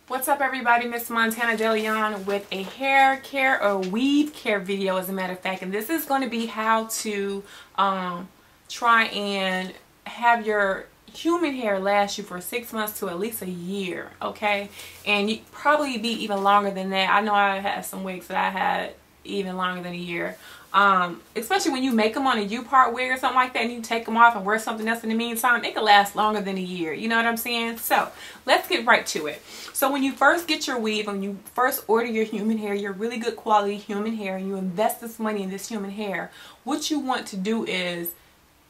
What's up, everybody? Miss Montana DeLeon with a hair care or weave care video, as a matter of fact, and this is going to be how to try and have your human hair last you for 6 months to at least a year, okay? And you probably be even longer than that. I know I had some wigs that I had even longer than a year. Especially when you make them on a U-part wig or something like that and you take them off and wear something else in the meantime, it can last longer than a year. You know what I'm saying? So let's get right to it. So when you first get your weave, when you first order your human hair, your really good quality human hair, and you invest this money in this human hair, what you want to do is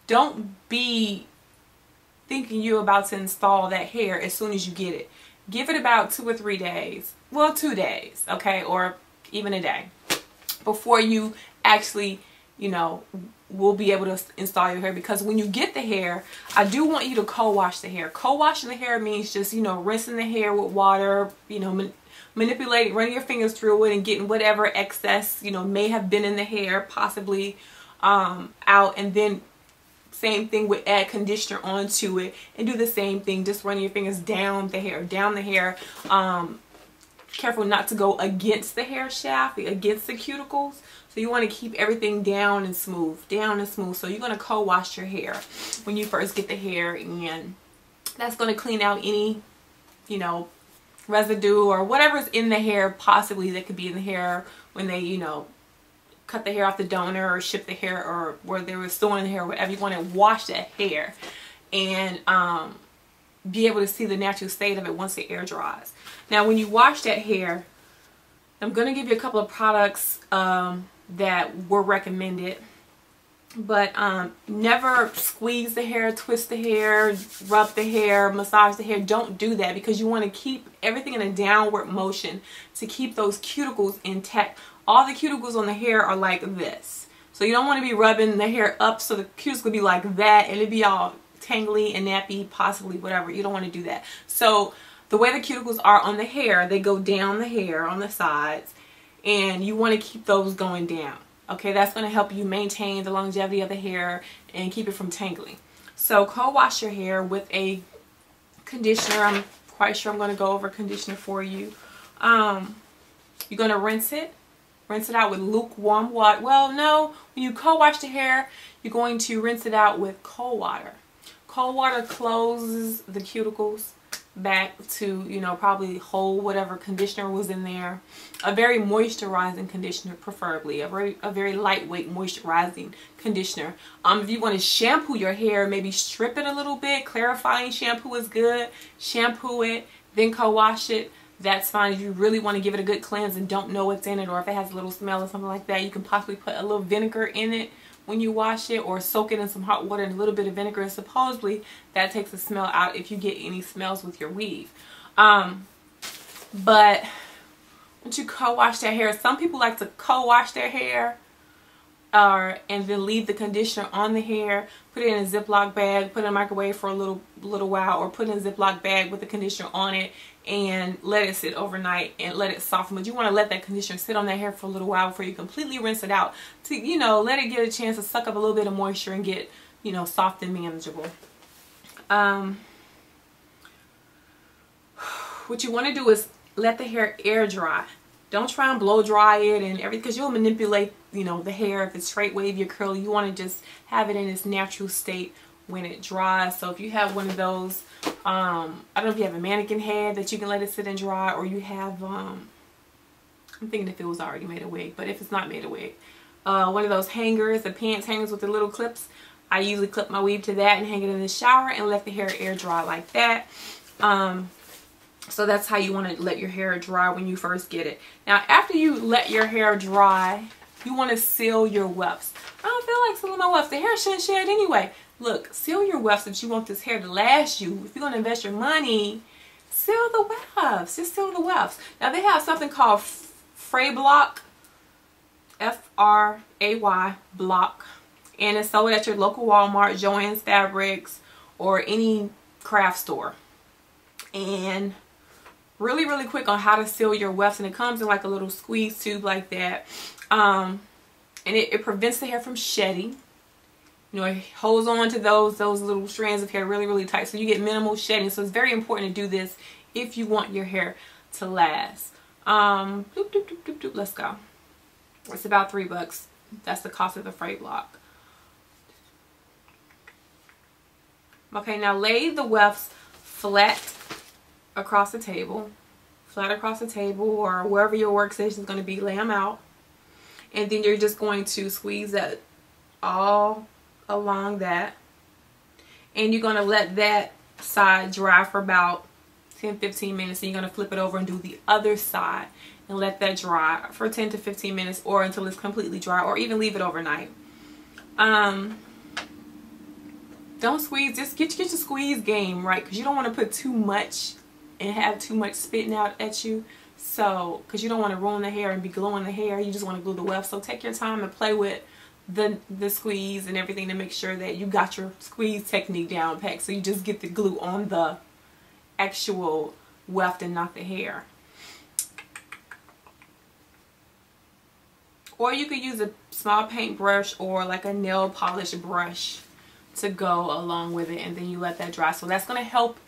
don't be thinking you're about to install that hair as soon as you get it. Give it about 2 or 3 days. Well, 2 days, okay, or even a day before you actually, you know, will be able to install your hair. Because when you get the hair, I do want you to co-wash the hair. Co-washing the hair means just, you know, rinsing the hair with water, you know, manipulating, running your fingers through it and getting whatever excess, you know, may have been in the hair possibly out. And then same thing with add conditioner onto it and do the same thing, just running your fingers down the hair, careful not to go against the hair shaft, against the cuticles. So you want to keep everything down and smooth. So you're going to co-wash your hair when you first get the hair, and that's going to clean out any, you know, residue or whatever's in the hair possibly that could be in the hair when they, you know, cut the hair off the donor or ship the hair, or where they were storing the hair, whatever. You want to wash that hair and be able to see the natural state of it once the air dries. Now when you wash that hair, I'm going to give you a couple of products that were recommended, but never squeeze the hair, twist the hair, rub the hair, massage the hair. Don't do that, because you want to keep everything in a downward motion to keep those cuticles intact. All the cuticles on the hair are like this, so you don't want to be rubbing the hair up so the cuticles will be like that and it'll be all tangly and nappy, possibly, whatever. You don't want to do that. So the way the cuticles are on the hair, they go down the hair on the sides, and you want to keep those going down. Okay, that's going to help you maintain the longevity of the hair and keep it from tangling. So co-wash your hair with a conditioner. I'm quite sure I'm going to go over conditioner for you. You're going to rinse it out with lukewarm water. Well, no, when you co-wash the hair, you're going to rinse it out with cold water. Cold water closes the cuticles back to, you know, probably hold whatever conditioner was in there. A very moisturizing conditioner, preferably a very lightweight moisturizing conditioner. If you want to shampoo your hair, maybe strip it a little bit. Clarifying shampoo is good. Shampoo it, then co-wash it. That's fine. If you really want to give it a good cleanse and don't know what's in it, or if it has a little smell or something like that, you can possibly put a little vinegar in it when you wash it, or soak it in some hot water and a little bit of vinegar, and supposedly that takes the smell out if you get any smells with your weave. But once you co-wash that hair, some people like to co-wash their hair and then leave the conditioner on the hair, put it in a Ziploc bag, put it in a microwave for a little while, or put it in a Ziploc bag with the conditioner on it and let it sit overnight and let it soften. But you want to let that conditioner sit on that hair for a little while before you completely rinse it out, to, you know, let it get a chance to suck up a little bit of moisture and get, you know, soft and manageable. What you want to do is let the hair air dry. Don't try and blow dry it and everything, because you'll manipulate, you know, the hair. If it's straight, wavy, or curly, you want to just have it in its natural state when it dries. So if you have one of those, I don't know if you have a mannequin head that you can let it sit and dry, or you have, I'm thinking if it was already made a wig, but if it's not made a wig, one of those hangers, the pants hangers with the little clips, I usually clip my weave to that and hang it in the shower and let the hair air dry like that. So that's how you want to let your hair dry when you first get it. Now, after you let your hair dry, you want to seal your wefts. I don't feel like sealing my wefts. The hair shouldn't shed anyway. Look, seal your wefts if you want this hair to last you. If you're going to invest your money, seal the wefts. Just seal the wefts. Now, they have something called Fray Block, F-R-A-Y, Block. And it's sold at your local Walmart, Joann's Fabrics, or any craft store. And really quick on how to seal your wefts, and it comes in like a little squeeze tube like that, and it prevents the hair from shedding. You know, it holds on to those little strands of hair really tight, so you get minimal shedding. So it's very important to do this if you want your hair to last. Let's go. It's about $3. That's the cost of the freight block. Okay, now lay the wefts flat across the table. Flat across the table or wherever your workstation is going to be. Lay them out. And then you're just going to squeeze that all along that. And you're going to let that side dry for about 10-15 minutes. And you're going to flip it over and do the other side. And let that dry for 10 to 15 minutes or until it's completely dry. Or even leave it overnight. Don't squeeze. Just get your squeeze game right. Because you don't want to put too much and have too much spitting out at you. So, because you don't want to ruin the hair and be gluing the hair. You just want to glue the weft. So take your time and play with the squeeze and everything to make sure that you got your squeeze technique down packed. So you just get the glue on the actual weft and not the hair. Or you could use a small paintbrush or like a nail polish brush to go along with it, and then you let that dry. So that's going to help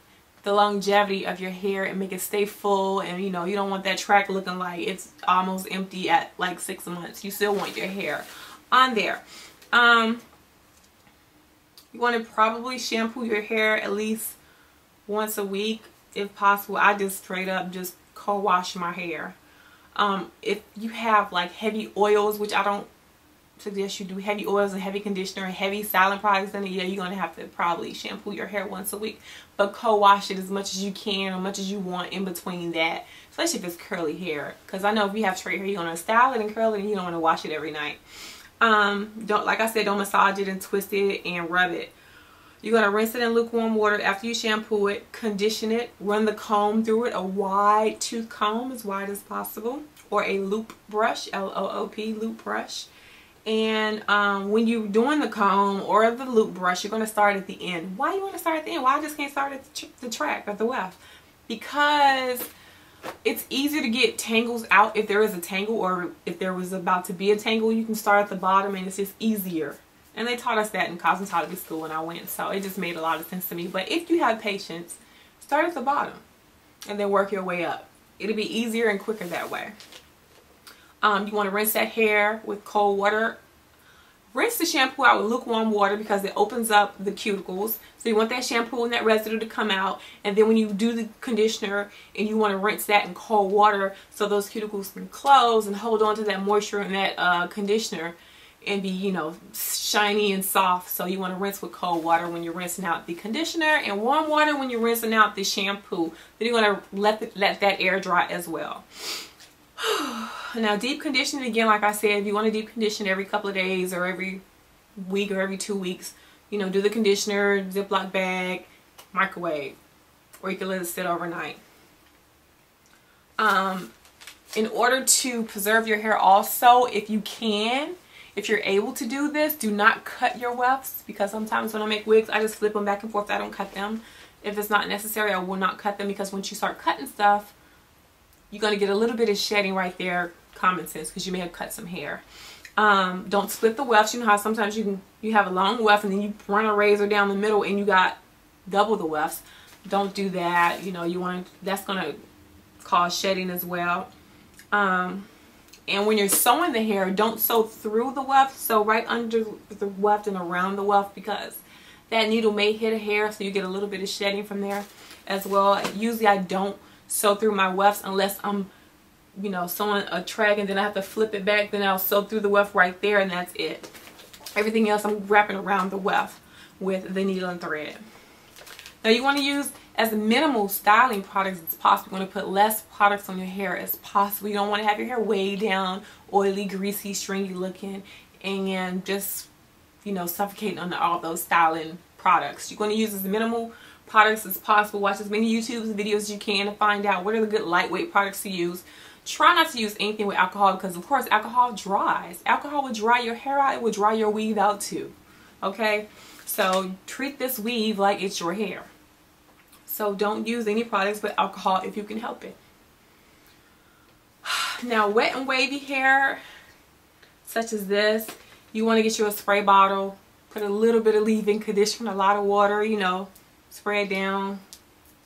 the longevity of your hair and make it stay full, and you know, you don't want that track looking like it's almost empty at like 6 months. You still want your hair on there. You want to probably shampoo your hair at least once a week if possible. I just straight up just co-wash my hair. If you have like heavy oils, which I don't suggest you do, heavy oils and heavy conditioner and heavy styling products in it, yeah, you're going to have to probably shampoo your hair once a week, but co-wash it as much as you can, as much as you want in between that, especially if it's curly hair, because I know if you have straight hair, you're going to style it and curl it and you don't want to wash it every night. Don't, like I said, don't massage it and twist it and rub it. You're going to rinse it in lukewarm water after you shampoo it, condition it, run the comb through it, a wide tooth comb, as wide as possible, or a loop brush, L-O-O-P, loop brush. And when you're doing the comb or the loop brush, you're going to start at the end. Why you want to start at the end? Why I just can't start at the track of the weft? Because it's easier to get tangles out if there is a tangle, or if there was about to be a tangle, you can start at the bottom and it's just easier. And they taught us that in cosmetology school when I went, so it just made a lot of sense to me. But if you have patience, start at the bottom and then work your way up. It'll be easier and quicker that way. You want to rinse that hair with cold water. Rinse the shampoo out with lukewarm water because it opens up the cuticles. So you want that shampoo and that residue to come out. And then when you do the conditioner and you want to rinse that in cold water so those cuticles can close and hold on to that moisture in that conditioner and be, you know, shiny and soft. So you want to rinse with cold water when you're rinsing out the conditioner, and warm water when you're rinsing out the shampoo. Then you're going to let that air dry as well. Now, deep conditioning, again, like I said, if you want to deep condition every couple of days or every week or every 2 weeks, you know, do the conditioner, Ziploc bag, microwave, or you can let it sit overnight. In order to preserve your hair also, if you can, if you're able to do this, do not cut your wefts, because sometimes when I make wigs, I just flip them back and forth. I don't cut them. If it's not necessary, I will not cut them, because once you start cutting stuff, you're going to get a little bit of shedding right there. Common sense, because you may have cut some hair. Don't split the wefts. You know how sometimes you have a long weft and then you run a razor down the middle and you got double the wefts. Don't do that. You know, that's going to cause shedding as well. And when you're sewing the hair, don't sew through the weft. Sew right under the weft and around the weft, because that needle may hit a hair, so you get a little bit of shedding from there as well. Usually I don't sew through my wefts unless I'm, you know, sewing a track and then I have to flip it back. Then I'll sew through the weft right there, and that's it. Everything else I'm wrapping around the weft with the needle and thread. Now you want to use as minimal styling products as possible. You want to put less products on your hair as possible. You don't want to have your hair way down, oily, greasy, stringy looking, and just, you know, suffocating under all those styling products. You're going to use as minimal products as possible. Watch as many YouTube videos as you can to find out what are the good lightweight products to use. Try not to use anything with alcohol, because of course alcohol dries. Alcohol will dry your hair out. It will dry your weave out too. Okay, so treat this weave like it's your hair. So don't use any products with alcohol if you can help it. Now, wet and wavy hair such as this, you want to get you a spray bottle, put a little bit of leave-in conditioner, a lot of water, you know, spray it down,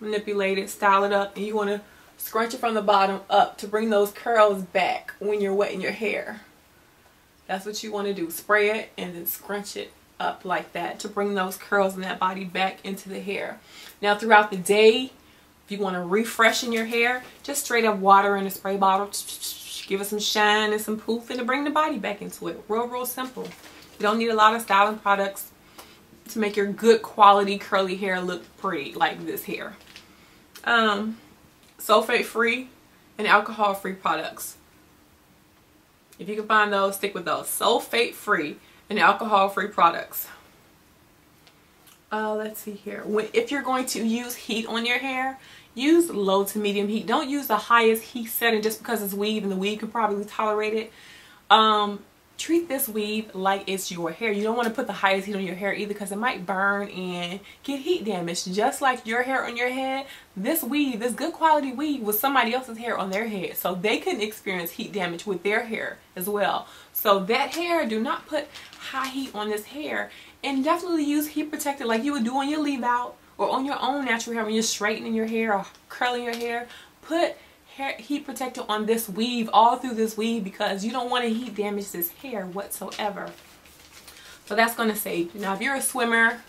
manipulate it, style it up, and you want to scrunch it from the bottom up to bring those curls back when you're wetting your hair. That's what you want to do. Spray it and then scrunch it up like that to bring those curls and that body back into the hair. Now throughout the day, if you want to refreshen your hair, just straight up water in a spray bottle. Give it some shine and some poof and to bring the body back into it. Real simple. You don't need a lot of styling products to make your good quality curly hair look pretty like this hair. Sulfate free and alcohol free products. If you can find those, stick with those. Sulfate free and alcohol free products. Let's see here. If you're going to use heat on your hair, use low to medium heat. Don't use the highest heat setting just because it's weave and the weave can probably tolerate it. Treat this weave like it's your hair. You don't want to put the highest heat on your hair either because it might burn and get heat damage. Just like your hair on your head, this weave, this good quality weave was somebody else's hair on their head. So they can experience heat damage with their hair as well. So that hair, do not put high heat on this hair. And definitely use heat protector like you would do on your leave out or on your own natural hair when you're straightening your hair or curling your hair. Put heat protector on this weave, all through this weave, because you don't want to heat damage this hair whatsoever. So that's going to save you. Now if you're a swimmer,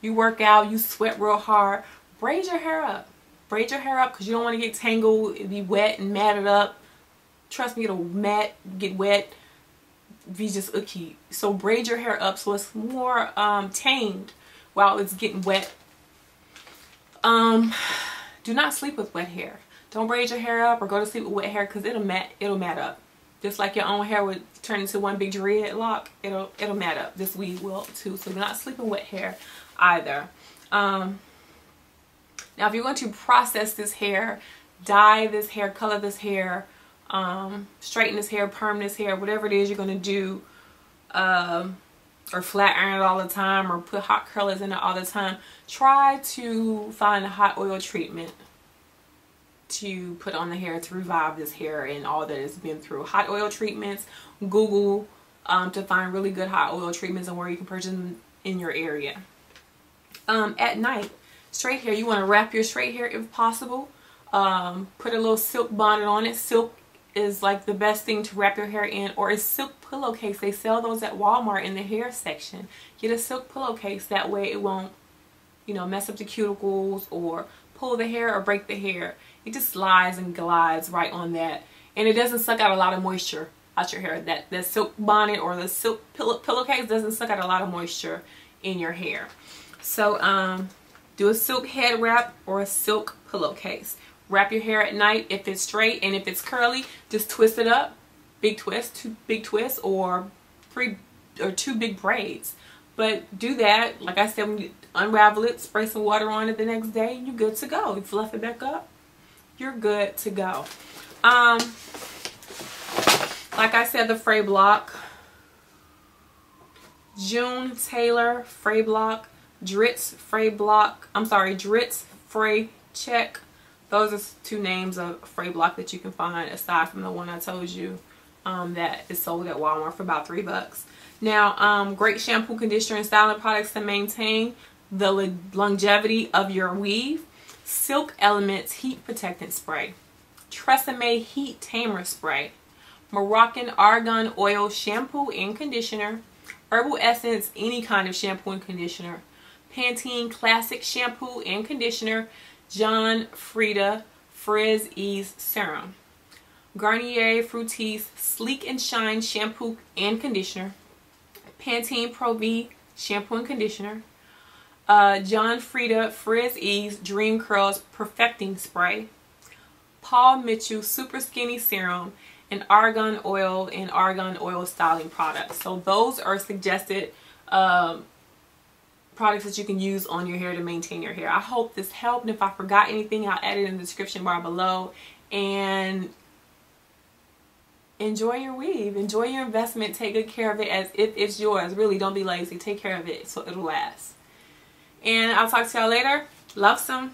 you work out, you sweat real hard, braid your hair up. Braid your hair up because you don't want to get tangled, it'd be wet and matted up. Trust me, it'll get wet, be just icky. So braid your hair up so it's more tamed while it's getting wet. Do not sleep with wet hair. Don't braid your hair up or go to sleep with wet hair because it'll mat up. Just like your own hair would turn into one big dreadlock, it'll mat up. This weave will too. So do not sleep in wet hair either. Now if you're going to process this hair, dye this hair, color this hair, straighten this hair, perm this hair, whatever it is you're going to do, or flat iron it all the time or put hot curlers in it all the time, try to find a hot oil treatment to put on the hair to revive this hair and all that it's been through. Hot oil treatments, Google to find really good hot oil treatments and where you can purchase them in your area. At night, straight hair, you want to wrap your straight hair if possible. Put a little silk bonnet on it. Silk is like the best thing to wrap your hair in, or a silk pillowcase. They sell those at Walmart in the hair section. Get a silk pillowcase, that way it won't, you know, mess up the cuticles or pull the hair or break the hair. It just slides and glides right on that, and it doesn't suck out a lot of moisture out your hair. That silk bonnet or the silk pillowcase doesn't suck out a lot of moisture in your hair. So do a silk head wrap or a silk pillowcase. Wrap your hair at night if it's straight, and if it's curly, just twist it up. Big twist, 2 big twists, or 3 or 2 big braids. But do that, like I said, when you unravel it, spray some water on it the next day, and you're good to go. You fluff it back up, you're good to go. Like I said, the fray block, June Taylor fray block, Dritz fray block, Dritz fray check. Those are 2 names of fray block that you can find aside from the one I told you that is sold at Walmart for about $3. Now, great shampoo, conditioner, and styling products to maintain the longevity of your weave. Silk Elements Heat Protectant Spray, Tresemme Heat Tamer Spray, Moroccan Argan Oil Shampoo and Conditioner, Herbal Essence any kind of shampoo and conditioner, Pantene Classic Shampoo and Conditioner, John Frieda Frizz Ease Serum, Garnier Fructis Sleek and Shine Shampoo and Conditioner, Pantene Pro V Shampoo and Conditioner, John Frieda Frizz Ease Dream Curls Perfecting Spray, Paul Mitchell Super Skinny Serum, and Argan Oil and Argan Oil Styling Products. So those are suggested products that you can use on your hair to maintain your hair. I hope this helped, and if I forgot anything, I'll add it in the description bar below. And enjoy your weave, enjoy your investment, take good care of it as if it's yours. Really, don't be lazy, take care of it so it'll last. And I'll talk to y'all later. Love some.